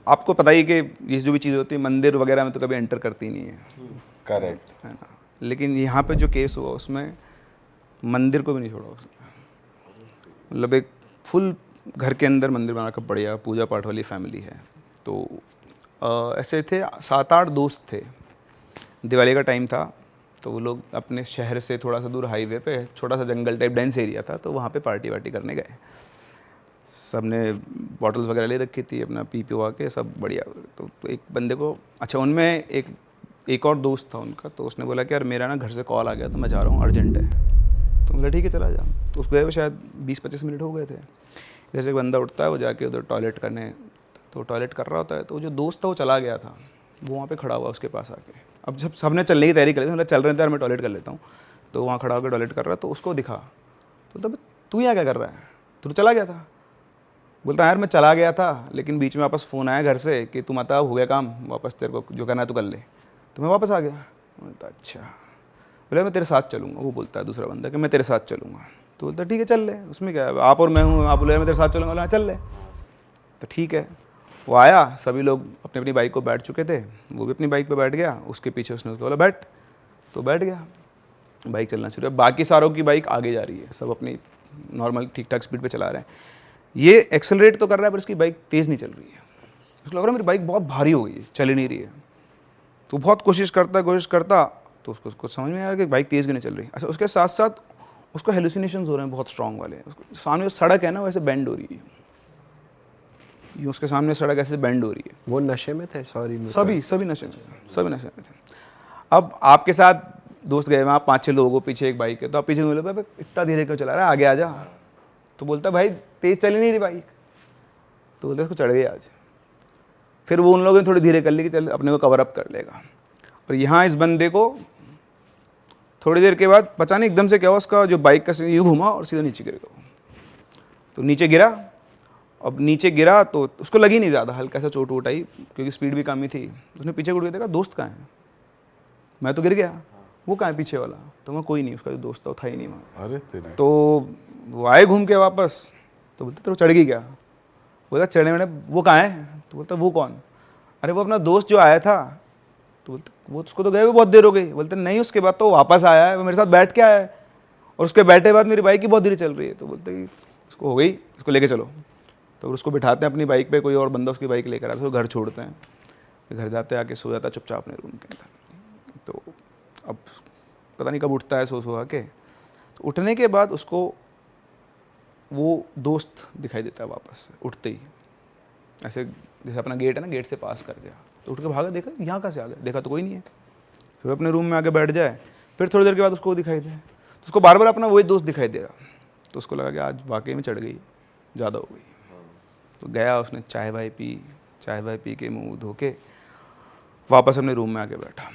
आपको पता ही कि ये जो भी चीज़ होती है मंदिर वगैरह में तो कभी एंटर करती नहीं है। करेक्ट। है ना। लेकिन यहाँ पे जो केस हुआ उसमें मंदिर को भी नहीं छोड़ा उसने। मतलब एक फुल घर के अंदर मंदिर बना कर बढ़िया पूजा पाठ वाली फैमिली है। तो ऐसे थे 7-8 दोस्त थे। दिवाली का टाइम था तो वो लोग अपने शहर से थोड़ा सा दूर हाईवे पे छोटा सा जंगल टाइप डेंस एरिया था, तो वहाँ पे पार्टी वार्टी करने गए। सब ने बॉटल्स वगैरह ले रखी थी, अपना पी पीवा के सब बढ़िया। तो एक बंदे को, अच्छा उनमें एक और दोस्त था उनका, तो उसने बोला कि यार मेरा ना घर से कॉल आ गया तो मैं जा रहा हूँ, अर्जेंट है। तो बोला ठीक है चला जा। तो उसको गए वो शायद 20-25 मिनट हो गए थे। इधर से एक बंदा उठता है, वो जाके उधर टॉयलेट करने, तो टॉयलेट कर रहा होता है, तो जो दोस्त था वो चला गया था, वो वहाँ पे खड़ा हुआ उसके पास आके। अब जब सबने चलने की तैयारी कर ली, मतलब चल रहे थे यार मैं टॉयलेट कर लेता हूँ, तो वहाँ खड़ा होकर टॉयलेट कर रहा, तो उसको दिखा। तो तब तू यहाँ क्या कर रहा है, तू तो चला गया था। बोलता यार मैं चला गया था, लेकिन बीच में वापस फ़ोन आया घर से कि तुम आता हो गया काम, वापस तेरे को जो करना है तो कर ले, तो मैं वापस आ गया। बोलता अच्छा। बोला मैं तेरे साथ चलूँगा। वो बोलता है दूसरा बंदा कि मैं तेरे साथ चलूँगा। तो बोलता ठीक है चल ले, उसमें क्या है, आप और मैं हूँ। आप बोले मैं तेरे साथ चलूँगा, बोला चल ले। तो ठीक है, वो आया, सभी लोग अपनी अपनी बाइक को बैठ चुके थे, वो भी अपनी बाइक पे बैठ गया, उसके पीछे उसने उसको बोला बैठ, तो बैठ गया। बाइक चलना शुरू है, बाकी सारों की बाइक आगे जा रही है, सब अपनी नॉर्मल ठीक ठाक स्पीड पे चला रहे हैं। ये एक्सेलरेट तो कर रहा है पर इसकी बाइक तेज़ नहीं चल रही है। उसको लग रहा है मेरी बाइक बहुत भारी हो गई है, चल ही नहीं रही है। तो बहुत कोशिश करता, तो उसको समझ में आ रहा है कि बाइक तेज़ भी नहीं चल रही। अच्छा उसके साथ साथ उसको हेलुसिनेशंस हो रहे हैं बहुत स्ट्रॉन्ग वाले। उसको सामने जो सड़क है ना वैसे बेंड हो रही है, यूँ उसके सामने सड़क ऐसे बेंड हो रही है। वो नशे में थे? सॉरी, सभी नशे में थे। अब आपके साथ दोस्त गए वहाँ 5-6 लोगों को, पीछे एक बाइक है, तो आप पीछे बोले भाई इतना धीरे क्यों चला रहा है, आगे आ जा। तो बोलता भाई तेज़ चल ही नहीं रही बाइक। तो बोलते इसको चढ़ गए आज। फिर वो उन लोगों ने थोड़ी धीरे कर ली कि चल अपने को कवर अप कर लेगा। और यहाँ इस बंदे को थोड़ी देर के बाद पता नहीं एकदम से क्या हुआ, उसका जो बाइक का यूँ घुमा और सीधा नीचे गिर गया। तो नीचे गिरा। अब नीचे गिरा तो उसको लगी नहीं ज़्यादा, हल्का सा चोट वोट आई क्योंकि स्पीड भी कम ही थी। उसने पीछे मुड़ के देखा दोस्त कहाँ है, मैं तो गिर गया, वो कहाँ है पीछे वाला। तो मैं कोई नहीं, उसका जो दोस्त था वो था ही नहीं वहाँ। अरे तेरे। तो वो आए घूम के वापस, तो बोलते तेरे चढ़ गई क्या। बोलता चढ़ने मैंने, वो कहाँ है। तो बोलता वो कौन। अरे वो अपना दोस्त जो आया था। तो बोलते वो उसको तो गए हुए बहुत देर हो गई। बोलते नहीं उसके बाद तो वापस आया है, वो मेरे साथ बैठ के आया है, और उसके बैठे बाद मेरी बाइक ही बहुत धीरे चल रही है। तो बोलते उसको हो गई, उसको लेके चलो। तो उसको बिठाते हैं अपनी बाइक पे, कोई और बंदा उसकी बाइक लेकर आता है, उसको घर छोड़ते हैं। घर जाते आके सो जाता है चुपचाप अपने रूम के अंदर। तो अब पता नहीं कब उठता है सो के। तो उठने के बाद उसको वो दोस्त दिखाई देता है वापस से उठते ही, ऐसे जैसे अपना गेट है ना, गेट से पास कर गया। तो उठ के भागा, देखा यहाँ कहाँ से आ गया, देखा तो कोई नहीं है। फिर अपने रूम में आके बैठ जाए, फिर थोड़ी देर के बाद उसको दिखाई दे, तो उसको बार बार अपना वही दोस्त दिखाई दे रहा। तो उसको लगा कि आज वाकई में चढ़ गई, ज़्यादा हो गई। तो गया, उसने चाय वाय पी के मुँह धो के वापस अपने रूम में आके बैठा,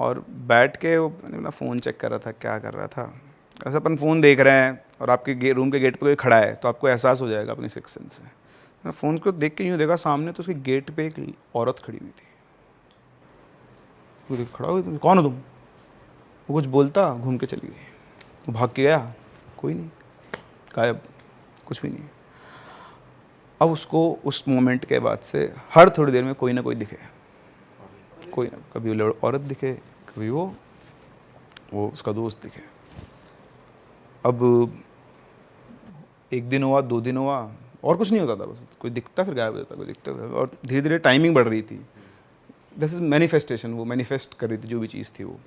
और बैठ के वो अपना फ़ोन चेक कर रहा था, क्या कर रहा था। ऐसे अपन फ़ोन देख रहे हैं और आपके रूम के गेट पे कोई खड़ा है तो आपको एहसास हो जाएगा अपनी सिक्स सेंस से। मैं फ़ोन को देख के यूँ देखा सामने, तो उसके गेट पे एक औरत खड़ी हुई थी। वो खड़ा हुई, कौन हो तुम। वो कुछ बोलता, घूम के चली गई। वो भाग के गया, कोई नहीं, गायब, कुछ भी नहीं। अब उसको उस मोमेंट के बाद से हर थोड़ी देर में कोई ना कोई दिखे, कोई ना, कभी वो औरत दिखे, कभी वो उसका दोस्त दिखे। अब 1 दिन हुआ, 2 दिन हुआ, और कुछ नहीं होता था, बस कोई दिखता फिर गायब हो जाता, कोई दिखता, और धीरे धीरे टाइमिंग बढ़ रही थी। दिस इज़ मैनिफेस्टेशन, वो मैनिफेस्ट कर रही थी जो भी चीज़ थी वो,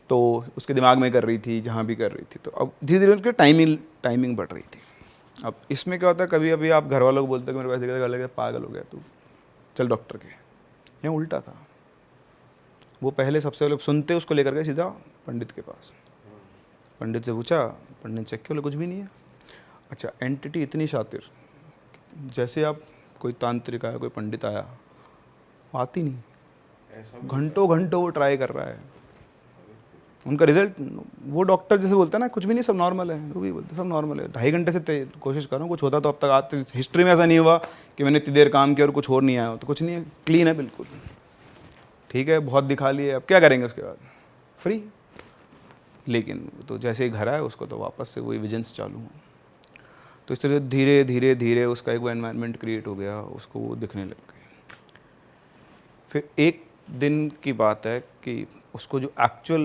तो उसके दिमाग में कर रही थी, जहाँ भी कर रही थी। तो अब धीरे धीरे उनकी टाइमिंग बढ़ रही थी। अब इसमें क्या होता है, कभी अभी आप घर वालों को बोलते हो कि मेरे पास घर लगे पागल हो गया तू, चल डॉक्टर के। यहाँ उल्टा था, वो पहले सबसे पहले सुनते उसको लेकर गए सीधा पंडित के पास। पंडित से पूछा, पंडित ने चेक किया, बोले कुछ भी नहीं है। अच्छा, एंटिटी इतनी शातिर, जैसे आप कोई तांत्रिक आया, कोई पंडित आया, वो आती नहीं, घंटों वो ट्राई कर रहा है। उनका रिजल्ट, वो डॉक्टर जैसे बोलता है ना कुछ भी नहीं, सब नॉर्मल है, वो भी बोलते सब नॉर्मल है। 2.5 घंटे से कोशिश कर रहा हूँ, कुछ होता तो अब तक आते, हिस्ट्री में ऐसा नहीं हुआ कि मैंने इतनी देर काम किया और कुछ और नहीं आया हो। तो कुछ नहीं है, क्लीन है बिल्कुल, ठीक है, बहुत दिखा लिए, अब क्या करेंगे उसके बाद, फ्री। लेकिन तो जैसे ही घर आया उसको तो वापस से वही विजन्स चालू हो। तो इस तरह धीरे धीरे उसका एक वो एनवायरनमेंट क्रिएट हो गया, उसको वो दिखने लग गए। फिर एक दिन की बात है कि उसको जो एक्चुअल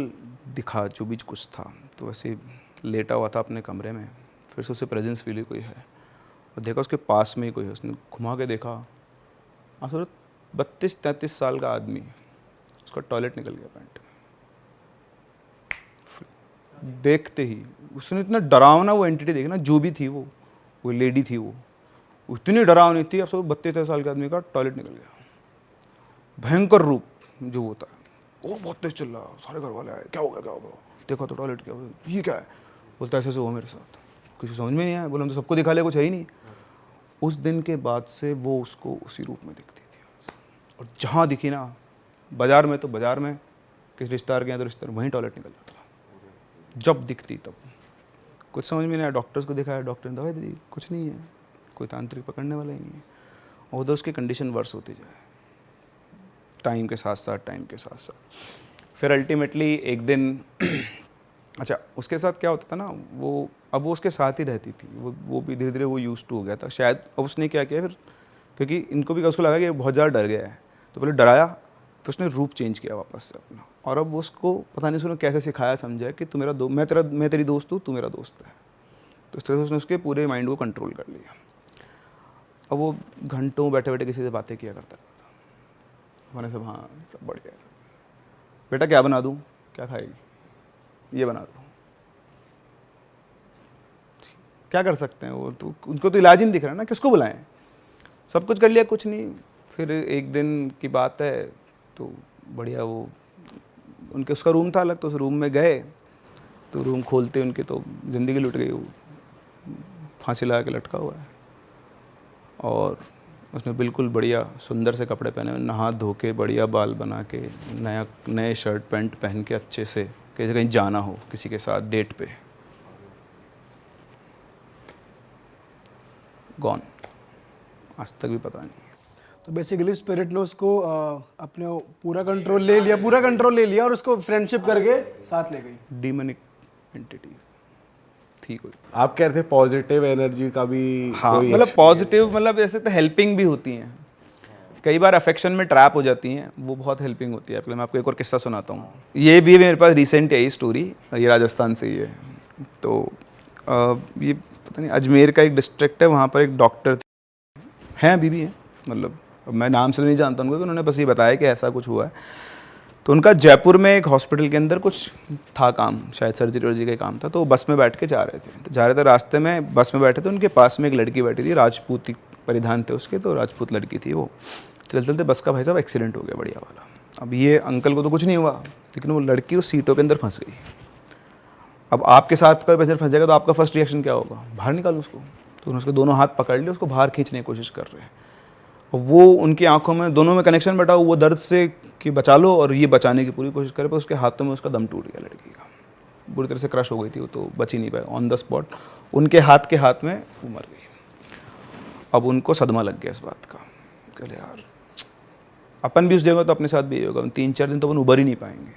दिखा जो भी कुछ था, तो वैसे लेटा हुआ था अपने कमरे में, फिर से उसे प्रेजेंस फील हुई कोई है, और देखा उसके पास में ही कोई है। उसने घुमा के देखा, हाँ 32-33 साल का आदमी, उसका टॉयलेट निकल गया पैंट में। देखते ही उसने इतना डरावना वो एंटिटी देखी ना, जो भी थी वो लेडी थी, वो इतनी डरावनी थी। अब सब 32 साल के आदमी का टॉयलेट निकल गया, भयंकर रूप जो होता है। वो बहुत तेज चिल्ला, सारे घर वाले आए, क्या हो गया क्या हो गया, देखा तो टॉयलेट क्या हुआ, ये क्या है, बोलता ऐसे हुआ मेरे साथ, किसी समझ में नहीं आया, बोला हम तो सबको दिखा लिया, कुछ है ही नहीं। उस दिन के बाद से वो उसको उसी रूप में दिखती थी, और जहाँ दिखी ना, बाजार में तो बाजार में, किस रिश्तेदार के यहाँ तो रिश्तेदार, वहीं टॉयलेट निकल जाता था जब दिखती तब। कुछ समझ में नहीं आया, डॉक्टर्स को दिखाया, डॉक्टर ने दवाई दी, कुछ नहीं है, कोई तांत्रिक पकड़ने वाला ही नहीं है। और उधर उसकी कंडीशन वर्स होती जाए टाइम के साथ साथ। फिर अल्टीमेटली एक दिन अच्छा, उसके साथ क्या होता था ना, अब वो उसके साथ ही रहती थी, वो भी धीरे धीरे वो यूज टू हो गया था शायद। अब उसने क्या किया फिर, क्योंकि इनको भी उसको लगा कि बहुत ज़्यादा डर गया है, तो पहले डराया, फिर उसने रूप चेंज किया वापस से अपना, और अब उसको पता नहीं उसने कैसे सिखाया समझाया कि तू मेरा मैं तेरी दोस्त हूँ, तू मेरा दोस्त है। तो इस तरह से उसने उसके पूरे माइंड को कंट्रोल कर लिया। अब वो घंटों बैठे बैठे किसी से बातें किया करता था, हमारे सब हाँ सब बढ़िया है, बेटा क्या बना दूँ, क्या खाएगी, ये बना दो, क्या कर सकते हैं वो, तो उनको तो इलाज ही नहीं दिख रहा ना, किसको बुलाएं, सब कुछ कर लिया, कुछ नहीं। फिर एक दिन की बात है, तो बढ़िया वो उनके उसका रूम था अलग, तो उस रूम में गए, तो रूम खोलते उनके तो ज़िंदगी लुट गई, वो फांसी लगा के लटका हुआ है, और उसने बिल्कुल बढ़िया सुंदर से कपड़े पहने हुए, नहा धो के बढ़िया बाल बना के, नए शर्ट पैंट पहन के अच्छे से, कहीं जाना हो किसी के साथ डेट पे, गॉन, आज तक भी पता नहीं। तो बेसिकली स्पिरिट ने उसको अपने पूरा कंट्रोल ले लिया और उसको फ्रेंडशिप करके साथ ले गई। डीमनिक एंटिटी थी कोई। आप कह रहे थे पॉजिटिव एनर्जी का भी हाँ, कोई मतलब पॉजिटिव, मतलब ऐसे तो हेल्पिंग भी होती हैं, कई बार अफेक्शन में ट्रैप हो जाती हैं, वो बहुत हेल्पिंग होती है। आपके लिए मैं आपको एक और किस्सा सुनाता हूँ, ये भी मेरे पास रिसेंट है स्टोरी, ये राजस्थान से ही है। तो ये पता नहीं अजमेर का एक डिस्ट्रिक्ट है, वहाँ पर एक डॉक्टर हैं, अभी भी हैं, मतलब अब मैं नाम से नहीं जानता उनको, उन्होंने बस ये बताया कि ऐसा कुछ हुआ है। तो उनका जयपुर में एक हॉस्पिटल के अंदर कुछ था काम, शायद सर्जरी वर्जरी का काम था, तो वो बस में बैठ के जा रहे थे, रास्ते में बस में बैठे थे, उनके पास में एक लड़की बैठी थी, राजपूती परिधान थे उसके, तो राजपूत लड़की थी वो। चलते चलते बस का भाई साहब एक्सीडेंट हो गया बढ़िया वाला। अब ये अंकल को तो कुछ नहीं हुआ, लेकिन वो लड़की उस सीटों के अंदर फंस गई। अब आपके साथ कोई पैसेंजर फंस जाएगा तो आपका फर्स्ट रिएक्शन क्या होगा, बाहर निकालो उसको। तो उन्होंने उसके दोनों हाथ पकड़ लिए, उसको बाहर खींचने की कोशिश कर रहे हैं, और वो उनकी आंखों में दोनों में कनेक्शन बैठा, वो दर्द से कि बचा लो, और ये बचाने की पूरी कोशिश करे, पर उसके हाथों में उसका दम टूट गया, लड़की का बुरी तरह से क्रश हो गई थी वो, तो बच ही नहीं पाया, ऑन द स्पॉट उनके हाथ में वो मर गई। अब उनको सदमा लग गया इस बात का, कहले यार अपन भी उस जगह, तो अपने साथ भी ये होगा, 3-4 दिन तो अपन उबर ही नहीं पाएंगे,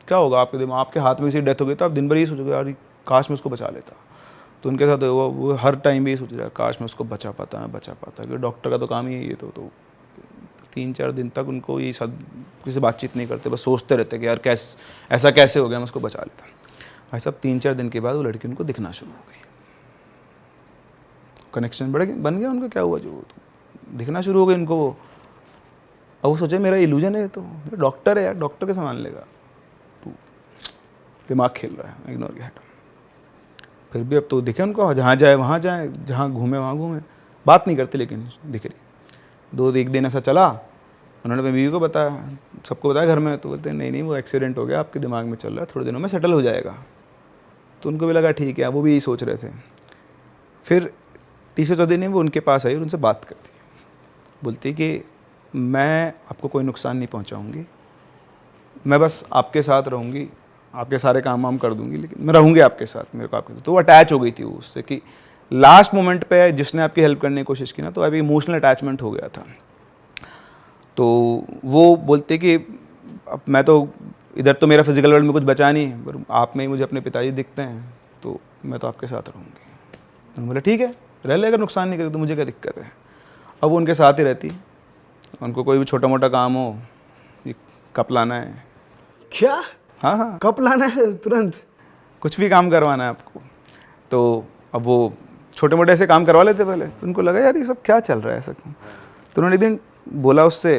क्या होगा आपके दिमाग, आपके हाथ में इसी डेथ हो गई, तो आप दिन भर ये सोचोगे यार काश मैं उसको बचा लेता। तो उनके साथ वो हर टाइम भी ये सोच रहा है काश मैं उसको बचा पाता, क्योंकि डॉक्टर का तो काम ही है ये। तो 3-4 दिन तक उनको ये सब किसी से बातचीत नहीं करते, बस सोचते रहते कि यार ऐसा कैसे हो गया, मैं उसको बचा लेता। भाई साहब 3-4 दिन के बाद वो लड़की उनको दिखना शुरू हो गई, कनेक्शन बन गया उनका, क्या हुआ जो दिखना शुरू हो गई उनको वो। अब वो सोचे मेरा इल्यूजन है, तो डॉक्टर है यार, डॉक्टर के सामान लेगा, तो दिमाग खेल रहा है, इग्नोर किया, हटा। फिर भी अब तो दिखे उनको, जहाँ जाए वहाँ जाए, जहाँ घूमे वहाँ घूमे, बात नहीं करते लेकिन दिख रही। एक दिन ऐसा चला, उन्होंने अपनी बीवी को बताया, सबको बताया घर में, तो बोलते हैं नहीं वो एक्सीडेंट हो गया, आपके दिमाग में चल रहा है, थोड़े दिनों में सेटल हो जाएगा। तो उनको भी लगा ठीक है, वो भी यही सोच रहे थे। फिर तीसरे चौथे दिन वो उनके पास आई और उनसे बात करती, बोलती कि मैं आपको कोई नुकसान नहीं पहुंचाऊंगी, मैं बस आपके साथ रहूंगी, आपके सारे काम वाम कर दूंगी, लेकिन मैं रहूंगी आपके साथ, मेरे को आपके साथ। तो वो अटैच हो गई थी उससे, कि लास्ट मोमेंट पे जिसने आपकी हेल्प करने की कोशिश की ना, तो अभी इमोशनल अटैचमेंट हो गया था। तो वो बोलते कि अब मैं तो इधर तो मेरा फिजिकल वर्ल्ड में कुछ बचा नहीं, पर आप में ही मुझे अपने पिताजी दिखते हैं, तो मैं तो आपके साथ रहूँगी। तो बोला ठीक है रह ले, अगर नुकसान नहीं करे तो मुझे क्या दिक्कत है। अब वो उनके साथ ही रहती, उनको कोई भी छोटा मोटा काम हो कप लाना है। क्या? हाँ हाँ, कप लाना है तुरंत? कुछ भी काम करवाना है आपको। तो अब वो छोटे मोटे ऐसे काम करवा लेते पहले, फिर उनको लगा यार ये सब क्या चल रहा है ऐसा क्यों। तो उन्होंने एक दिन बोला उससे,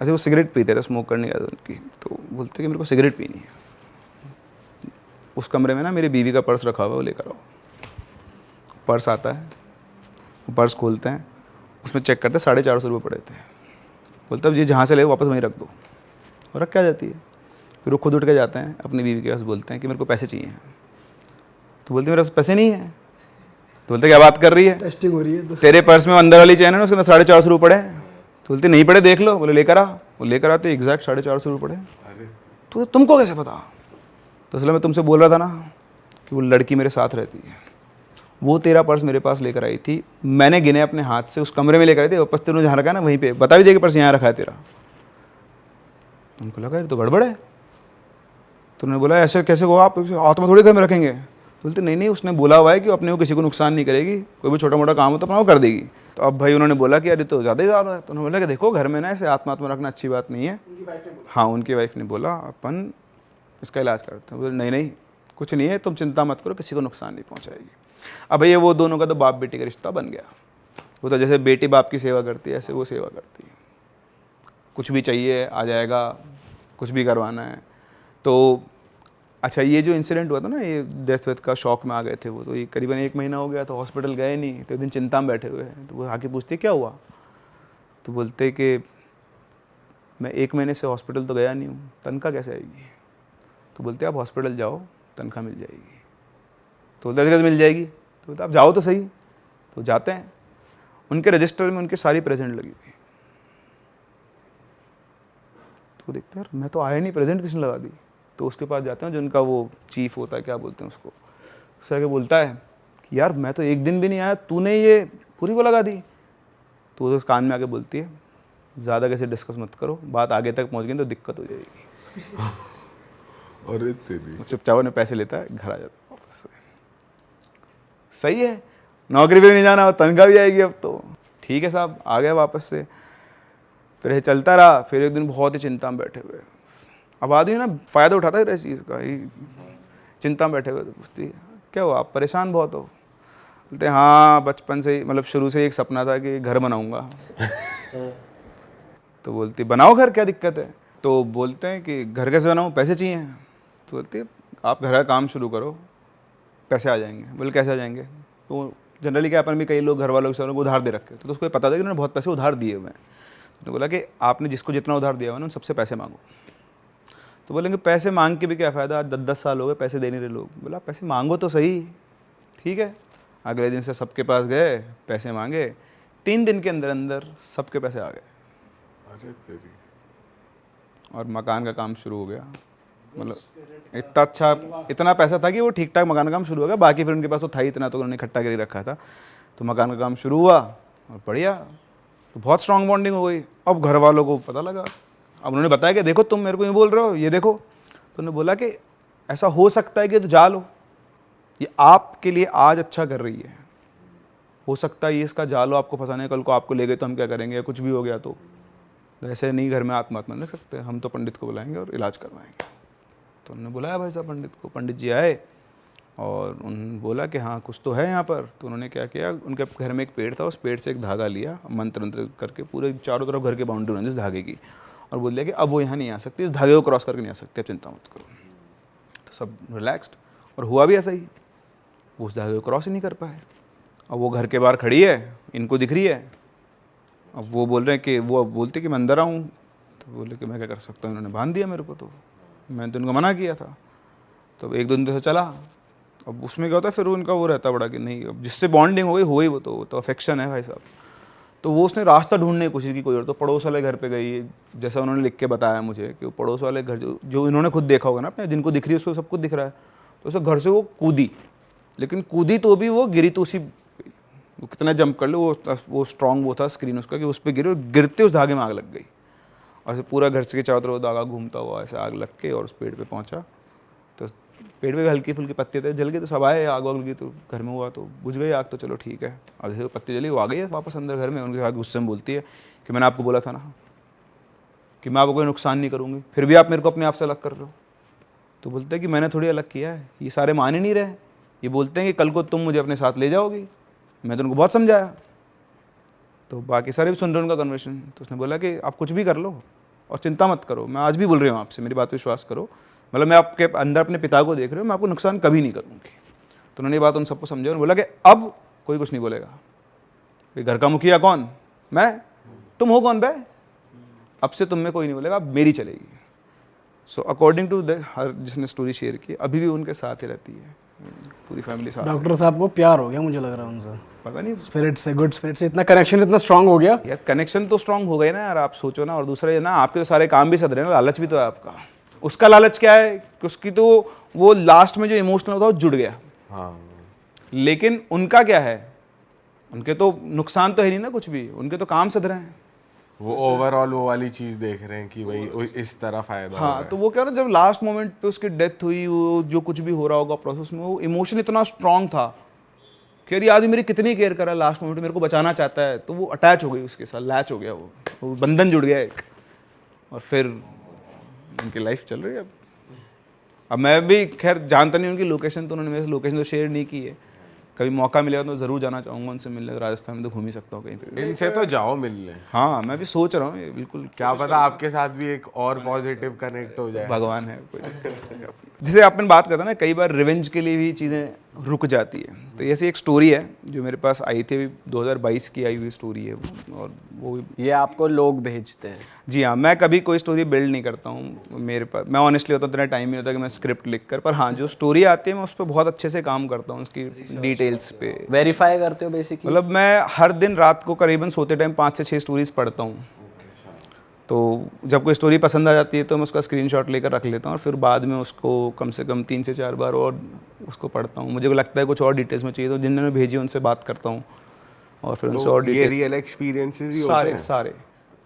ऐसे वो सिगरेट पीते थे, स्मोक करने की आदत उनकी, तो बोलते कि मेरे को सिगरेट पीनी है। उस कमरे में ना मेरी बीवी का पर्स रखा हुआ है, वो लेकर आओ। पर्स आता है, वो पर्स खोलते हैं, उसमें चेक करते 450 रुपये पड़े थे। बोलते अब ये जहाँ से ले वापस वहीं रख दो, और रख क्या जाती है। फिर वो खुद उठ के जाते हैं अपनी बीवी के पास, बोलते हैं कि मेरे को पैसे चाहिए। तो बोलते मेरे पास पैसे नहीं है। तो बोलते क्या बात कर रही है, टेस्टिंग हो रही है तो। तेरे पर्स में अंदर वाली चैन है ना, उसके अंदर 450 रुपये पड़े हैं। तो बोलते नहीं पड़े, देख लो। बोले लेकर आ। वो लेकर आते एग्जैक्ट 450 रुपये पड़े। तो तुमको कैसे पता? तो इसलिए मैं तुमसे बोल रहा था ना कि वो लड़की मेरे साथ रहती है, वो तेरा पर्स मेरे पास लेकर आई थी, मैंने गिने अपने हाथ से, उस कमरे में लेकर आई थी, वापस तेरे जहाँ रखा है ना वहीं पे, बता भी दे कि पर्स यहाँ रखा है तेरा। उनको लगा ये तो गड़बड़ है। तो उन्होंने बोला ऐसे कैसे हो आप, हाथ में थोड़ी घर में रखेंगे। तो बोलते नहीं नहीं, उसने बोला हुआ है कि अपने को किसी को नुकसान नहीं करेगी, कोई भी छोटा मोटा काम हो तो अपना वो कर देगी। तो अब भाई उन्होंने बोला कि अरे तो ज़्यादा ही ज़्यादा है। तो उन्होंने बोला कि देखो घर में ना ऐसे आत्मा रखना अच्छी बात नहीं है। हाँ, उनकी वाइफ ने बोला अपन इसका इलाज करते हैं। बोले नहीं नहीं कुछ नहीं है, तुम चिंता मत करो, किसी को नुकसान नहीं पहुँचाएगी। अब भैया वो दोनों का तो बाप बेटी का रिश्ता बन गया। वो तो जैसे बेटी बाप की सेवा करती है ऐसे वो सेवा करती है, कुछ भी चाहिए आ जाएगा, कुछ भी करवाना है। तो अच्छा ये जो इंसिडेंट हुआ था ना, ये डेथ वेथ का शौक में आ गए थे वो, तो ये करीबन 1 महीना हो गया, तो हॉस्पिटल गए नहीं। तो एक दिन चिंता में बैठे हुए हैं, तो वो आके पूछते क्या हुआ। तो बोलते कि मैं 1 महीने से हॉस्पिटल तो गया नहीं हूँ, तनख्वाह कैसे आएगी। तो बोलते आप हॉस्पिटल जाओ, तनख्वाह मिल जाएगी। तो बोलते कैसे मिल जाएगी। तो बोलते आप जाओ तो सही। तो जाते हैं, उनके रजिस्टर में उनकी सारी प्रेजेंट लगी हुई। तो देखते हैं मैं तो आया नहीं, प्रेजेंट किसने लगा दी। तो उसके पास जाते हैं जो उनका वो चीफ होता है, क्या बोलते हैं उसको, उससे आके बोलता है कि यार मैं तो 1 दिन भी नहीं आया, तूने ये पूरी वो लगा दी। तो वो कान में आके बोलती है ज़्यादा कैसे डिस्कस मत करो, बात आगे तक पहुंच गई तो दिक्कत हो जाएगी। अरे तेरी। चुपचाप उन्हें पैसे लेता है, घर आ जाता है वापस से। सही है, नौकरी पे भी नहीं जाना और तनख्वाह भी आएगी अब तो। ठीक है साहब, आ गए वापस से। फिर ये चलता रहा। फिर एक दिन बहुत ही चिंता में बैठे हुए, अब आदमी ना फ़ायदा उठाता है इस चीज़ का, चिंता में बैठे हुए। तो पूछती है क्या हुआ, आप परेशान बहुत हो। बोलते हाँ बचपन से ही, मतलब शुरू से ही एक सपना था कि घर बनाऊंगा। तो बोलती बनाओ घर, क्या दिक्कत है। तो बोलते हैं कि घर कैसे बनाऊँ, पैसे चाहिए। तो बोलती है आप घर का काम शुरू करो, पैसे आ जाएंगे। बोले कैसे आ जाएंगे। तो जनरली क्या अपन भी कई लोग घर वालों से उधार दे रखे, तो उसको पता था कि उन्होंने बहुत पैसे उधार दिए हुए हैं। तो बोला कि आपने जिसको जितना उधार दिया हुआ ना उन सबसे पैसे मांगो। तो बोलेंगे पैसे मांग के भी क्या फ़ायदा, आज 10-10 साल हो गए पैसे दे नहीं रहे लोग। बोला पैसे मांगो तो सही। ठीक है, अगले दिन से सबके पास गए, पैसे मांगे, 3 दिन के अंदर अंदर सबके पैसे आ गए। अरे तेरी। और मकान का काम शुरू हो गया। मतलब इतना अच्छा, इतना पैसा था कि वो ठीक ठाक मकान का काम शुरू हो गया। बाकी फिर उनके पास तो था ही इतना, तो उन्होंने इकट्ठा कर रखा था। तो मकान का काम शुरू हुआ और बढ़िया, तो बहुत स्ट्रॉन्ग बॉन्डिंग हो गई। अब घर वालों को पता लगा, अब उन्होंने बताया कि देखो तुम मेरे को ये बोल रहे हो, ये देखो। तो उन्होंने बोला कि ऐसा हो सकता है कि तो जा लो, ये आपके लिए आज अच्छा कर रही है, हो सकता है ये इसका जा लो, आपको फंसाने, कल को आपको ले गए तो हम क्या करेंगे, या कुछ भी हो गया तो ऐसे नहीं घर में आत्महत्या नहीं रख सकते, हम तो पंडित को बुलाएंगे और इलाज करवाएंगे। तो उन्होंने बुलाया भाई साहब पंडित को। पंडित जी आए और उन्होंने बोला कि हाँ कुछ तो है यहाँ पर। तो उन्होंने क्या किया, उनके घर में एक पेड़ था, उस पेड़ से एक धागा लिया, मंत्र मंत्र करके पूरे चारों तरफ घर की बाउंड्री बनी उस धागे की, और बोल दिया कि अब वो यहाँ नहीं आ सकती, इस धागे को क्रॉस करके नहीं आ सकती, अब चिंता मत करो। तो सब रिलैक्स्ड, और हुआ भी ऐसा ही, वो उस धागे को क्रॉस ही नहीं कर पाए। अब वो घर के बाहर खड़ी है, इनको दिख रही है। अब वो बोल रहे हैं कि वो बोलते कि मैं अंदर आऊँ। तो बोले कि मैं क्या कर सकता हूँ, इन्होंने बांध दिया मेरे को, तो मैंने तो इनको मना किया था। तो 1-2 दिन से चला। अब उसमें क्या होता है, फिर उनका वो रहता बड़ा कि नहीं, अब जिससे बॉन्डिंग हो गई वो तो अफेक्शन है भाई साहब। तो वो उसने रास्ता ढूंढने की कोशिश की कोई और, तो पड़ोस वाले घर पे गई, जैसा उन्होंने लिख के बताया मुझे कि वो पड़ोस वाले घर जो इन्होंने खुद देखा होगा ना अपने, जिनको दिख रही है उसको सब कुछ दिख रहा है। तो उसे घर से वो कूदी, लेकिन कूदी तो भी वो गिरी तो उसी, वो कितना जंप कर लो, वो स्ट्रॉन्ग वो था स्क्रीन उसका कि उस पर गिरे, और गिरते उस धागे में आग लग गई। और ऐसे पूरा घर के चारों तरफ धागा घूमता हुआ ऐसे आग लग के और उस पेड़ पे पहुंचा। तो पेड़ पे भी हल्की फुल्की पत्ते थे, जल गए। तो सब आए, आग वाग लगी तो घर में हुआ तो बुझ गई आग, तो चलो ठीक है। अब जैसे पत्ती जली वो आ गई है वापस अंदर घर में, उनके साथ गुस्से में बोलती है कि मैंने आपको बोला था ना, कि मैं आपको कोई नुकसान नहीं करूँगी, फिर भी आप मेरे को अपने आप से अलग कर रहे हो। तो बोलते हैं कि मैंने थोड़ी अलग किया है, ये सारे मान ही नहीं रहे। ये बोलते हैं कि कल को तुम मुझे अपने साथ ले जाओगी, मैं तो उनको बहुत समझाया। तो बाकी सारे भी सुन रहे हैं उनका कन्वर्सेशन। तो उसने बोला कि आप कुछ भी कर लो और चिंता मत करो, मैं आज भी बोल रही हूँ आपसे, मेरी बात पे विश्वास करो, मतलब मैं आपके अंदर अपने पिता को देख रही हूँ, मैं आपको नुकसान कभी नहीं करूँगी। तो उन्होंने ये बात उन सबको समझा और बोला कि अब कोई कुछ नहीं बोलेगा। ये घर का मुखिया कौन? मैं। तुम हो कौन बे? अब से तुम में कोई नहीं बोलेगा, अब मेरी चलेगी। सो अकॉर्डिंग टू द हर जिसने स्टोरी शेयर की, अभी भी उनके साथ ही रहती है, पूरी फैमिली साथ। डॉक्टर साहब को प्यार हो गया मुझे लग रहा है उनसे, पता नहीं, स्पिरिट से, गुड स्पिरिट से इतना कनेक्शन इतना स्ट्रांग हो गया। यार कनेक्शन तो स्ट्रांग हो गए ना यार, आप सोचो ना। और दूसरा ये ना, आपके तो सारे काम भी सध रहे हैं ना, लालच भी तो है आपका। उसका लालच क्या है कि उसकी तो वो लास्ट में जो इमोशनल होता है वो जुड़ गया। हाँ, लेकिन उनका क्या है, उनके तो नुकसान तो है नहीं ना कुछ भी, उनके तो काम सध रहे हैं। वो ओवरऑल वो वाली चीज देख रहे हैं कि भाई इस तरह फायदा हो रहा हाँ, है। तो वो क्या ना, जब लास्ट मोमेंट पे उसकी डेथ हुई, वो जो कुछ भी हो रहा होगा प्रोसेस में, वो इमोशन इतना स्ट्रांग था कि यार ये आदमी मेरी कितनी केयर कर रहा है, लास्ट मोमेंट में मेरे को बचाना चाहता है। तो वो अटैच हो गई उसके साथ, लैच हो गया, वो बंधन जुड़ गया एक, और फिर उनकी लाइफ चल रही है। अब मैं भी खैर जानता नहीं उनकी लोकेशन, तो उन्होंने मेरे से लोकेशन तो शेयर नहीं की है। कभी मौका मिलेगा तो ज़रूर जाना चाहूँगा उनसे मिलने। राजस्थान में तो घूम ही सकता हूँ कहीं पे। इनसे तो जाओ मिलने, हाँ, मैं भी सोच रहा हूँ ये, बिल्कुल। क्या पता आपके साथ भी एक और पॉजिटिव कनेक्ट हो जाए। भगवान है कोई। जैसे आपने बात करता ना, कई बार रिवेंज के लिए भी चीज़ें रुक जाती है। तो ऐसी एक स्टोरी है जो मेरे पास आई थी, 2022 की आई हुई स्टोरी है वो, और वो ये आपको लोग भेजते हैं? जी हाँ, मैं कभी कोई स्टोरी बिल्ड नहीं करता हूँ मेरे पास। मैं ऑनेस्टली होता हूँ, इतना टाइम नहीं होता कि मैं स्क्रिप्ट लिख कर, पर हाँ जो स्टोरी आती है मैं उस पर बहुत अच्छे से काम करता हूँ, उसकी डिटेल्स पे। वेरीफाई करते हो बेसिकली? मतलब मैं हर दिन रात को करीबन सोते टाइम 5 से 6 स्टोरीज पढ़ता हूँ। तो जब कोई स्टोरी पसंद आ जाती है तो मैं उसका स्क्रीनशॉट लेकर रख लेता हूँ, और फिर बाद में उसको कम से कम 3 से 4 बार और उसको पढ़ता हूँ। मुझे को लगता है कुछ और डिटेल्स में चाहिए तो जिन्होंने भेजी उनसे बात करता हूँ, और फिर उनसे और ये डिटेल्स, रियल एक्सपीरियंसेस ही होते सारे हैं। सारे।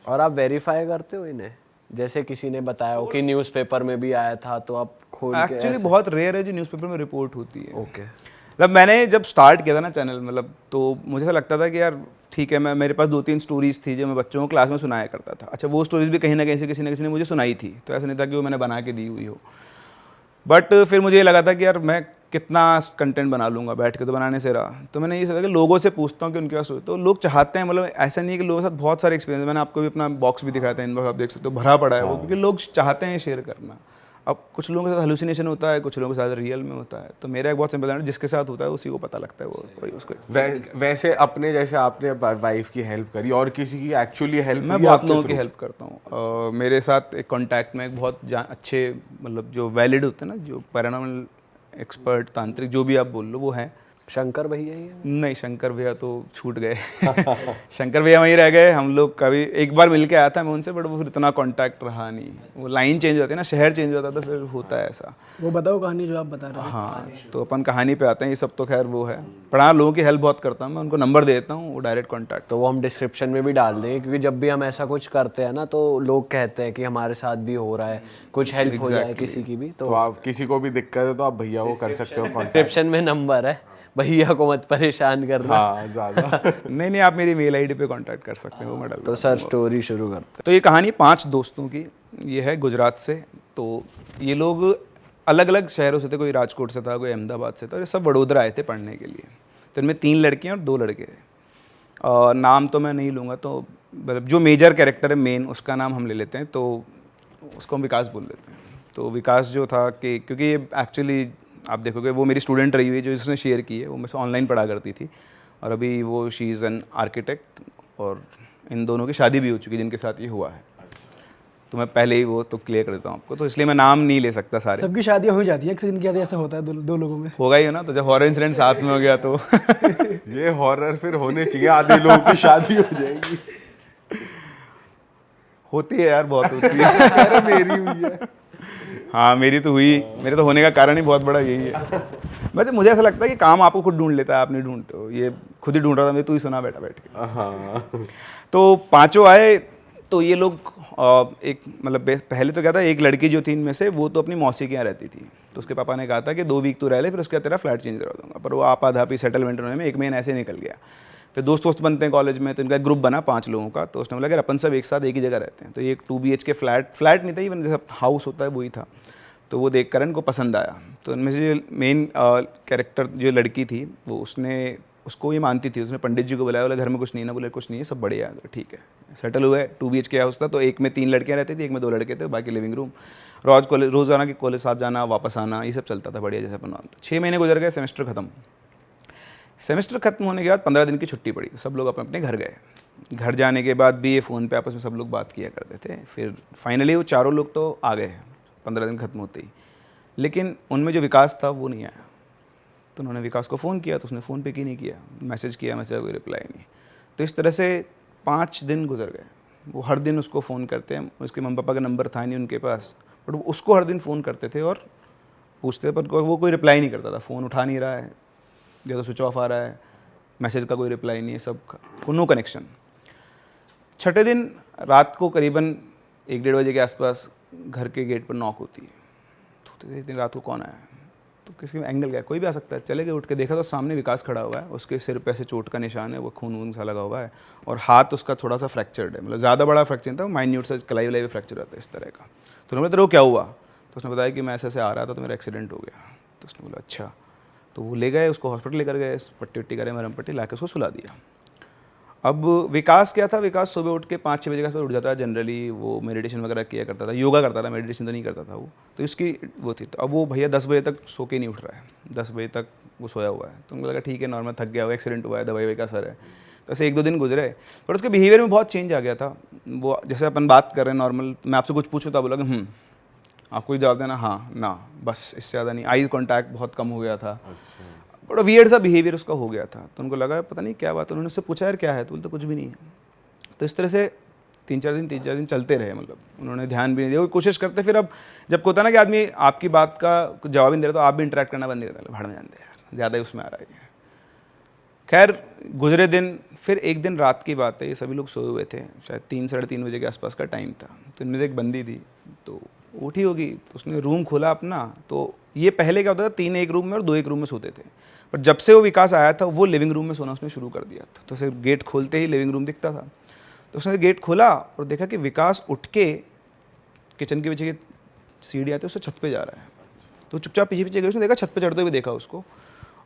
और आप वेरीफाई करते हो इन्हें? जैसे किसी ने बताया हो कि न्यूज़पेपर में भी आया था, तो आप खोल के एक्चुअली बहुत रेयर है जो न्यूज़पेपर में रिपोर्ट होती है। ओके। मतलब मैंने जब स्टार्ट किया था ना चैनल, मतलब तो मुझे ऐसा लगता था कि यार ठीक है, मैं मेरे पास 2-3 स्टोरीज थी जो मैं बच्चों को क्लास में सुनाया करता था। अच्छा, वो स्टोरीज भी कहीं ना कहीं से किसी ने मुझे सुनाई थी, तो ऐसा नहीं था कि वो मैंने बना के दी हुई हो। बट फिर मुझे ये लगा था कि यार मैं कितना कंटेंट बना लूँगा बैठ के, तो बनाने से रहा। तो मैंने ये सोचा कि लोगों से पूछता हूँ कि उनके पास हो, तो लोग चाहते हैं, मतलब ऐसा नहीं है कि लोगों के साथ बहुत सारे एक्सपीरियंस। मैंने आपको भी अपना बॉक्स भी दिखाया था, इनबॉक्स आप देख सकते हो, भरा पड़ा है वो, क्योंकि लोग चाहते हैं शेयर करना। अब कुछ लोगों के साथ हेलुसिनेशन होता है, कुछ लोगों के साथ रियल में होता है। तो मेरा एक बहुत सिंपल है, जिसके साथ होता है उसी को पता लगता है, वो कोई उसको। वैसे अपने जैसे आपने वाइफ की हेल्प करी, और किसी की एक्चुअली हेल्प? मैं बहुत लोगों की हेल्प करता हूँ। मेरे साथ एक कांटेक्ट में एक बहुत अच्छे, मतलब जो वैलिड होते हैं ना, जो पैरानॉर्मल एक्सपर्ट, तांत्रिक, जो भी आप बोल लो, वो हैं। शंकर भैया ही है? नहीं, शंकर भैया तो छूट गए। शंकर भैया वहीं रह गए। हम लोग कभी एक बार मिल के आया था मैं उनसे, बट वो फिर इतना कांटेक्ट रहा नहीं। वो लाइन चेंज हो जाती है ना, शहर चेंज हो जाता है, तो फिर होता है ऐसा। वो बताओ कहानी जो आप बता रहे थे। हाँ, तो अपन कहानी पे आते हैं। ये सब तो खैर वो है, पर हाँ लोगों की हेल्प बहुत करता हूँ मैं, उनको नंबर दे देता हूँ, वो डायरेक्ट कॉन्टैक्ट। तो वो हम डिस्क्रिप्शन में भी डाल देंगे, क्योंकि जब भी हम ऐसा कुछ करते हैं ना, तो लोग कहते हैं कि हमारे साथ भी हो रहा है, कुछ हेल्प हो जाए किसी की भी। तो आप किसी को भी दिक्कत है तो आप भैया को कर सकते हो कॉन्टैक्ट। डिस्क्रिप्शन में नंबर है, भैया को मत परेशान करना। हाँ, ज़्यादा नहीं, आप मेरी मेल आईडी पे कांटेक्ट कर सकते हैं, वो मैं डाल तो सर स्टोरी शुरू करते तो ये कहानी 5 दोस्तों की, ये है गुजरात से। तो ये लोग अलग अलग शहरों से थे, कोई राजकोट से था, कोई अहमदाबाद से था, और ये सब वडोदरा आए थे पढ़ने के लिए। तो इनमें 3 लड़कियाँ और 2 लड़के थे। नाम तो मैं नहीं लूँगा, तो मतलब जो मेजर कैरेक्टर है मेन, उसका नाम हम ले लेते हैं, तो उसको हम विकास बोल लेते हैं। तो विकास जो था कि क्योंकि ये एक्चुअली आप देखोगे वो मेरी स्टूडेंट रही हुई है, जो जिसने शेयर की है, वो मुझसे ऑनलाइन पढ़ा करती थी, और अभी वो शी इज़ एन आर्किटेक्ट, और इन दोनों की शादी भी हो चुकी है जिनके साथ ये हुआ है। तो मैं पहले ही वो तो क्लियर कर देता हूँ आपको, तो इसलिए मैं नाम नहीं ले सकता सारे। सबकी शादियां हो जाती है, एक दिन की ऐसा होता है दो लोगों में। होगा ही ना, तो जब हॉरर इंसिडेंट साथ में हो गया तो ये हॉरर फिर होने चाहिए, आधे लोगों की शादी हो जाएगी। होती है यार, बहुत होती है। अरे मेरी हुई है। हाँ, मेरी तो हुई। मेरे तो होने का कारण ही बहुत बड़ा यही है। मतलब मुझे ऐसा लगता है कि काम आपको खुद ढूंढ लेता है, आप नहीं ढूंढते हो। ये खुद ही ढूंढ रहा था मैं, तू ही सुना बैठा बैठ के। हाँ, तो 5 आए। तो ये लोग एक मतलब पहले तो क्या था, एक लड़की जो थी इनमें से, वो तो अपनी मौसी के यहाँ रहती थी। तो उसके पापा ने कहा था कि 2 वीक तू रह ले, फिर उसके बाद तेरा फ्लैट चेंज करवा दूंगा। पर वो आपाधापी सेटलमेंट होने में 1 महीना ऐसे निकल गया। फिर दोस्त बनते हैं कॉलेज में, तो इनका एक ग्रुप बना 5 लोगों का। तो उसने बोला कि अपन सब एक साथ एक ही जगह रहते हैं। तो ये एक 2 BHK फ्लैट नहीं था, इवन जैसा हाउस होता है वही था। तो वो देख कर इनको पसंद आया। तो इनमें से जो मेन कैरेक्टर जो लड़की थी वो उसको ये मानती थी। उसने पंडित जी को बुलाया, बोला घर में कुछ नहीं ना, बोले कुछ नहीं है, सब बढ़िया है। तो ठीक है, सेटल हुए। 2 BHK हाउस था, तो एक में 3 लड़कियाँ रहती थी, एक में 2 लड़के थे, बाकी लिविंग रूम। रोज़ाना के कॉलेज साथ जाना वापस आना, ये सब चलता था बढ़िया जैसे अपन मानते। 6 महीने गुजर गए, सेमेस्टर खत्म। सेमेस्टर खत्म होने के बाद 15 दिन की छुट्टी पड़ी, सब लोग अपने अपने घर गए। घर जाने के बाद भी ये फ़ोन पे आपस में सब लोग बात किया करते थे। फिर फाइनली वो चारों लोग तो आ गए 15 दिन खत्म होते ही, लेकिन उनमें जो विकास था वो नहीं आया। तो उन्होंने विकास को फ़ोन किया, तो उसने फ़ोन पे की नहीं किया, मैसेज किया, मैसेज कोई रिप्लाई नहीं। तो इस तरह से 5 दिन गुजर गए। वो हर दिन उसको फ़ोन करते हैं, उसके मम्मी पापा का नंबर था नहीं उनके पास, बट वो उसको हर दिन फ़ोन करते थे और पूछते, पर वो कोई रिप्लाई नहीं करता था। फ़ोन उठा नहीं रहा है, या तो स्विच ऑफ आ रहा है, मैसेज का कोई रिप्लाई नहीं है, सब नो कनेक्शन। छठे दिन रात को करीबन 1-1:30 बजे के आसपास घर के गेट पर नॉक होती है। तो एक दिन रात को कौन आया, तो किसी में एंगल गया, कोई भी आ सकता है। चले गए, उठ के देखा तो सामने विकास खड़ा हुआ है, उसके सिर पे ऐसे चोट का निशान है, वो खून सा लगा हुआ है, और हाथ उसका थोड़ा सा फ्रैक्चर्ड है, मतलब ज़्यादा बड़ा फ्रैक्चर नहीं था, माइन्यूट सा कलाई वलाई फ्रैक्चर रहता है इस तरह का। तो उन्होंने बताया क्या हुआ, तो उसने बताया कि मैं ऐसे आ रहा था तो मेरा एक्सीडेंट हो गया। तो उसने बोला अच्छा। तो वो ले गए उसको, हॉस्पिटल लेकर गए, पट्टी वट्टी करे, मरम पट्टी ला के उसको सुला दिया। अब विकास क्या था, विकास सुबह उठ के 5-6 बजे के आसपास उठ जाता है जनरली। वो मेडिटेशन वगैरह किया करता था, योगा करता था, मेडिटेशन तो नहीं करता था वो। तो इसकी वो थी। तो अब वो भैया 10 बजे तक सो के नहीं उठ रहा है, 10 बजे तक वो सोया हुआ है। तो उनको लगा ठीक है नॉर्मल, थक गया होगा, एक्सीडेंट हुआ है, दवाई वही का असर है। तो ऐसे 1-2 दिन गुजरे, पर उसके बिहेवियर में बहुत चेंज आ गया था। वो जैसे अपन बात कर रहे हैं नॉर्मल, मैं आपसे कुछ पूछूँ तो बोला कि आपको ही जवाब देना हाँ ना, बस इससे ज़्यादा नहीं। आई कॉन्टैक्ट बहुत कम हो गया था, बड़ा वियर्ड सा बिहेवियर उसका हो गया था। तो उनको लगा पता नहीं क्या बात। उन्होंने उससे पूछा यार क्या है, तो बोलते कुछ भी नहीं है। तो इस तरह से 3-4 दिन चलते रहे, मतलब उन्होंने ध्यान भी नहीं दिया। वो कोशिश करते, फिर अब जब होता ना कि आदमी आपकी बात का कुछ जवाब ही नहीं दे रहा, तो आप भी इंटरेक्ट करना बंद नहीं करता, भाड़ में जानते यार, ज़्यादा ही उसमें आ रहा है। खैर गुजरे दिन, फिर एक दिन रात की बात है, ये सभी लोग सोए हुए थे, शायद 3-3:30 बजे के आसपास का टाइम था। तो इनमें से एक बंदी थी, तो उठी होगी, तो उसने रूम खोला अपना। तो ये पहले क्या होता था, 3 एक रूम में और 2 एक रूम में सोते थे, पर जब से वो विकास आया था वो लिविंग रूम में सोना उसने शुरू कर दिया था। तो उसे गेट खोलते ही लिविंग रूम दिखता था। तो उसने गेट खोला और देखा कि विकास उठ के किचन के पीछे की सीढ़ी आती है, उससे छत पे जा रहा है। तो चुपचाप पीछे पीछे गई, उसने देखा छत पे चढ़ते हुए देखा उसको,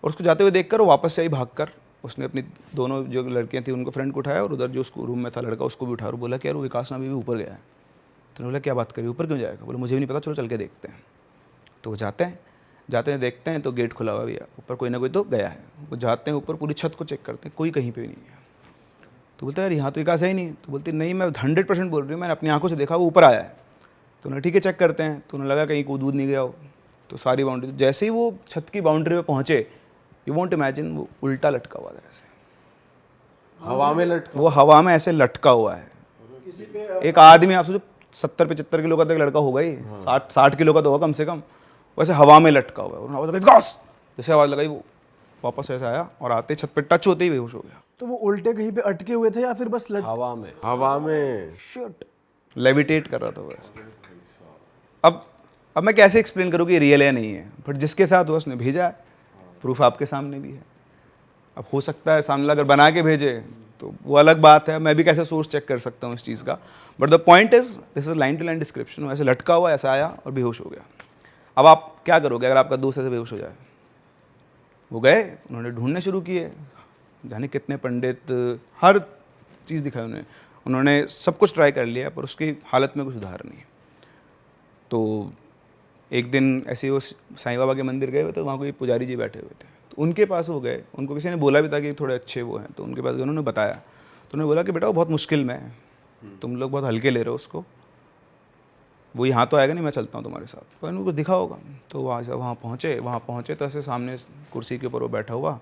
और उसको जाते हुए देखकर वो वापस से आई भागकर। उसने अपनी दोनों जो लड़कियां थी उनको फ्रेंड को उठाया, और उधर जो उसको रूम में था लड़का उसको भी उठाया, और बोला कि यार वो विकास ना अभी भी ऊपर गया है। तो बोला क्या बात करी, ऊपर क्यों जाएगा, बोले मुझे भी नहीं पता, चलो चल के देखते हैं। तो वो जाते हैं देखते हैं, तो गेट खुला हुआ भैया, ऊपर कोई ना कोई तो गया है। वो जाते हैं ऊपर, पूरी छत को चेक करते हैं, कोई कहीं पे भी नहीं है। तो बोलते यार यहाँ तो विकास है ही नहीं। तो बोलती नहीं, मैं 100% बोल रही हूँ, मैंने अपनी आंखों से देखा वो ऊपर आया है। तो उन्हें ठीक है चेक करते हैं। तो उन्हें लगा कहीं कूद वूद नहीं गया हो। तो सारी बाउंड्री, जैसे ही वो छत की बाउंड्री पे पहुँचे, यू वॉन्ट इमेजिन, वो उल्टा लटका हुआ था ऐसे, हवा में लटका, वो हवा में ऐसे लटका हुआ है। एक आदमी, आप सोचो 70-75 किलो का तो एक लड़का होगा ही, 60 किलो का तो होगा कम से कम, वैसे हवा में लटका हुआ है। और आवाज़ लगाई विकास, जैसे आवाज़ लगाई वो वापस ऐसे आया, और आते छत पे टच होते ही बेहोश हो गया। तो वो उल्टे कहीं पे अटके हुए थे या फिर बस हवा में? हवा में शिट, लेविटेट कर रहा था वो ऐसे। अब मैं कैसे एक्सप्लेन करूँ कि रियल है नहीं है, बट जिसके साथ हुआ उसने भेजा है, प्रूफ आपके सामने भी है। अब हो सकता है सामने अगर बना के भेजे तो वो अलग बात है, मैं भी कैसे सोर्स चेक कर सकता हूँ इस चीज़ का। But the point is this is line to line description. ऐसे लटका हुआ, ऐसा आया और बेहोश हो गया। अब आप क्या करोगे अगर आपका दोस्त ऐसे बेहोश हो जाए? वो गए, उन्होंने ढूंढने शुरू किए, जाने कितने पंडित, हर चीज़ दिखाई उन्होंने सब कुछ ट्राई कर लिया, पर उसकी हालत में कुछ सुधार नहीं। तो एक दिन ऐसे ही वो साईं बाबा के मंदिर गए हुए, तो वहाँ कोई पुजारी जी बैठे हुए थे, तो उनके पास वो गए। उनको किसी ने बोला भी था कि थोड़े अच्छे वो हैं, तो उनके पास उन्होंने बताया। तो उन्होंने बोला कि बेटा वो बहुत मुश्किल में है, तुम लोग बहुत हल्के ले रहे हो उसको, वो यहाँ तो आएगा नहीं, मैं चलता हूँ तुम्हारे साथ, पर उनको दिखा होगा। तो वहाँ पहुँचे तो ऐसे सामने कुर्सी के ऊपर वो बैठा हुआ,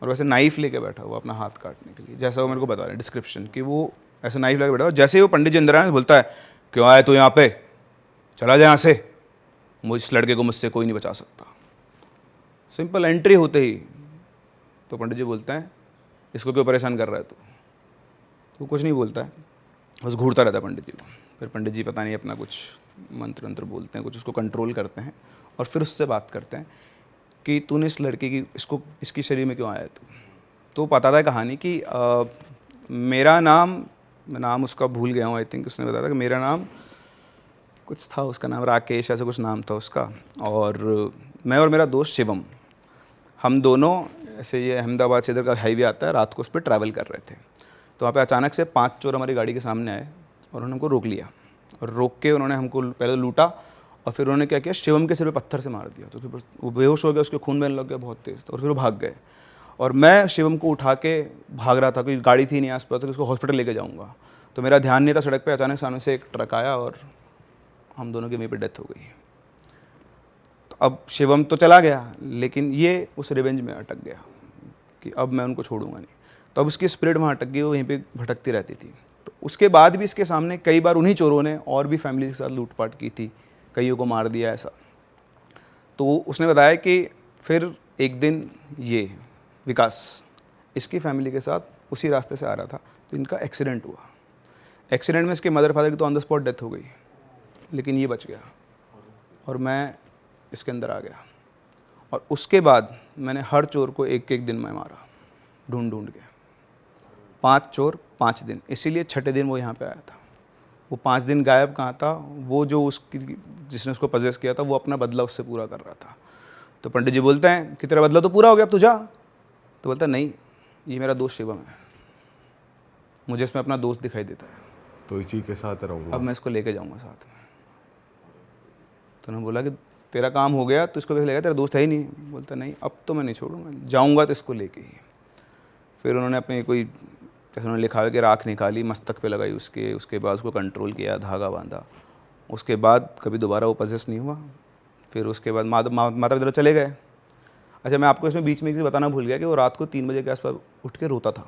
और वैसे नाइफ लेके बैठा हुआ अपना हाथ काटने के लिए, जैसा वो मेरे को बता रहे हैं डिस्क्रिप्शन कि वो ऐसे नाइफ लेके बैठा हुआ। जैसे ही वो पंडित जी अंदर आए, बोलता है क्यों आए तो यहाँ पे, चला जाए यहाँ से, मुझ इस लड़के को मुझसे कोई नहीं बचा सकता। सिंपल एंट्री होते ही तो पंडित जी बोलते हैं इसको क्यों परेशान कर रहा है तू? तो कुछ नहीं बोलता है, बस घूरता रहता है पंडित जी को। फिर पंडित जी पता नहीं अपना कुछ मंत्र वंत्र बोलते हैं, कुछ उसको कंट्रोल करते हैं, और फिर उससे बात करते हैं कि तूने इस लड़के की इसकी शरीर में क्यों आया है तू? तो पता था कहानी कि मेरा नाम उसका भूल गया हूँ, आई थिंक उसने बताया था कि मेरा नाम कुछ था, उसका नाम राकेश ऐसा कुछ नाम था उसका, और मैं और मेरा दोस्त शिवम, हम दोनों ऐसे ये अहमदाबाद से इधर का हाईवे आता है, रात को उस पर ट्रैवल कर रहे थे। तो वहाँ पे अचानक से 5 चोर हमारी गाड़ी के सामने आए और उन्होंने हमको रोक लिया, और रोक के उन्होंने हमको पहले लूटा और फिर उन्होंने क्या किया, शिवम के सिर पे पत्थर से मार दिया। तो फिर वो बेहोश हो गया, उसके खून बहने लग गया बहुत तेज़, और फिर वो भाग गए। और मैं शिवम को उठा के भाग रहा था, कोई गाड़ी थी नहीं आसपास, तो उसको हॉस्पिटल लेके जाऊँगा। तो मेरा ध्यान नहीं था, सड़क पे अचानक सामने से एक ट्रक आया और हम दोनों की वहीं पे डेथ हो गई। तो अब शिवम तो चला गया, लेकिन ये उस रिवेंज में अटक गया कि अब मैं उनको छोड़ूंगा नहीं। तो अब उसकी स्पिरिट वहाँ अटक गई, वो वहीं पे भटकती रहती थी। तो उसके बाद भी इसके सामने कई बार उन्हीं चोरों ने और भी फैमिली के साथ लूटपाट की थी, कईयों को मार दिया ऐसा। तो उसने बताया कि फिर एक दिन ये विकास इसकी फैमिली के साथ उसी रास्ते से आ रहा था, तो इनका एक्सीडेंट हुआ। एक्सीडेंट में इसके मदर फादर की तो ऑन द स्पॉट डेथ हो गई, लेकिन ये बच गया और मैं इसके अंदर आ गया। और उसके बाद मैंने हर चोर को एक एक दिन में मारा, ढूंढ ढूंढ के। 5 चोर 5 दिन, इसीलिए छठे दिन वो यहाँ पे आया था। वो 5 दिन गायब कहाँ था, वो जो उसकी जिसने उसको पजेस किया था वो अपना बदला उससे पूरा कर रहा था। तो पंडित जी बोलते हैं कि तेरा बदला तो पूरा हो गया, अब तू जा। तो बोलता नहीं, ये मेरा दोस्त शिवम है, मुझे इसमें अपना दोस्त दिखाई देता है, तो इसी के साथ रहूँगा, अब मैं इसको लेके जाऊँगा साथ में। तो उन्होंने बोला कि तेरा काम हो गया तो इसको कैसे लेगा, तेरा दोस्त है ही नहीं। बोलता नहीं, अब तो मैं नहीं छोड़ूंगा, जाऊंगा तो इसको लेके ही। फिर उन्होंने अपने कोई जैसे उन्होंने लिखा है कि राख निकाली, मस्तक पे लगाई उसके बाद उसको कंट्रोल किया, धागा बांधा। उसके बाद कभी दोबारा वो पजेस नहीं हुआ। फिर उसके बाद माता पिता चले गए। अच्छा, मैं आपको इसमें बीच में एक चीज़ बताना भूल गया कि वो रात को 3 बजे के आसपास उठ के रोता था,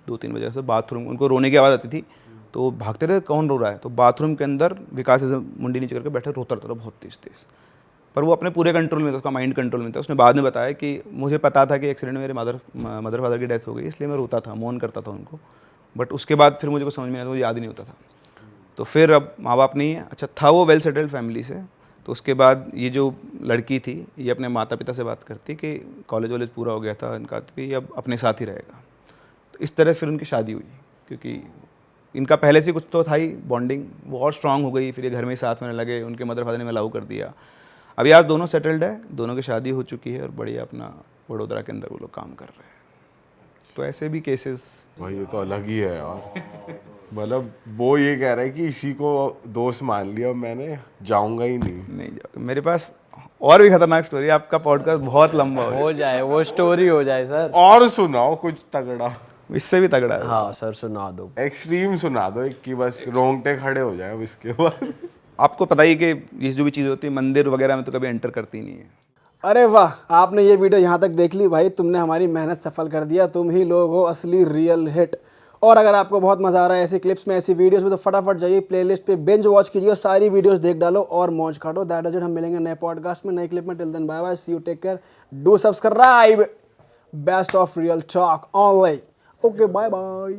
2-3 बजे से बाथरूम, उनको रोने की आवाज़ आती थी तो वो भागते थे, कौन रो रहा है। तो बाथरूम के अंदर विकास ऐसे मुंडी नीचे करके बैठे रोता रहता था बहुत तेज़ तेज़, पर वो अपने पूरे कंट्रोल में था, उसका माइंड कंट्रोल में था। उसने बाद में बताया कि मुझे पता था कि एक्सीडेंट में मेरे मदर फादर की डेथ हो गई, इसलिए मैं रोता था, मौन करता था उनको, बट उसके बाद फिर मुझे कुछ समझ में नहीं आता, मुझे याद ही नहीं होता था। तो फिर अब माँ बाप नहीं है, अच्छा था वो वेल सेटल्ड फैमिली से। तो उसके बाद ये जो लड़की थी, ये अपने माता पिता से बात करती कि कॉलेज वॉलेज पूरा हो गया था इनका, तो ये अब अपने साथ ही रहेगा। तो इस तरह फिर उनकी शादी हुई, क्योंकि इनका पहले से कुछ तो था ही बॉन्डिंग, वो और स्ट्रांग हो गई। फिर ये घर में ही साथ में लगे, उनके मदर फादर ने अलाउ कर दिया। अभी आज दोनों सेटल्ड है, दोनों की शादी हो चुकी है और बढ़िया अपना वडोदरा के अंदर वो लोग काम कर रहे हैं। तो ऐसे भी केसेस। भाई ये तो अलग ही है यार। मतलब वो ये कह रहा है कि इसी को दोस्त मान लिया, मैंने जाऊंगा ही नहीं जाओगे। मेरे पास और भी खतरनाक स्टोरी, आपका पॉडकास्ट बहुत लंबा हो जाए, वो स्टोरी हो जाए सर। और सुनाओ कुछ तगड़ा, इससे भी तगड़ा है। हाँ सर, सुना दो, एक्सट्रीम सुना दो एक, कि बस रोंगटे खड़े हो जाए अब इसके बाद। आपको पता ही कि ये जो भी चीज़ होती है मंदिर वगैरह में तो कभी एंटर करती नहीं है। अरे वाह, आपने ये वीडियो यहाँ तक देख ली भाई, तुमने हमारी मेहनत सफल कर दिया। तुम ही लोग हो असली रियल हिट। और अगर आपको बहुत मज़ा आ रहा है ऐसी क्लिप्स में, ऐसी वीडियोस में, तो फटाफट जाइए प्लेलिस्ट पे, बिंज वॉच कीजिए और सारी वीडियोस देख डालो और मौज काटो। That is it. हम मिलेंगे नए पॉडकास्ट में, नई क्लिप में। Till then bye bye, see you, take care, do subscribe. Best of real talk online. Okay, bye bye.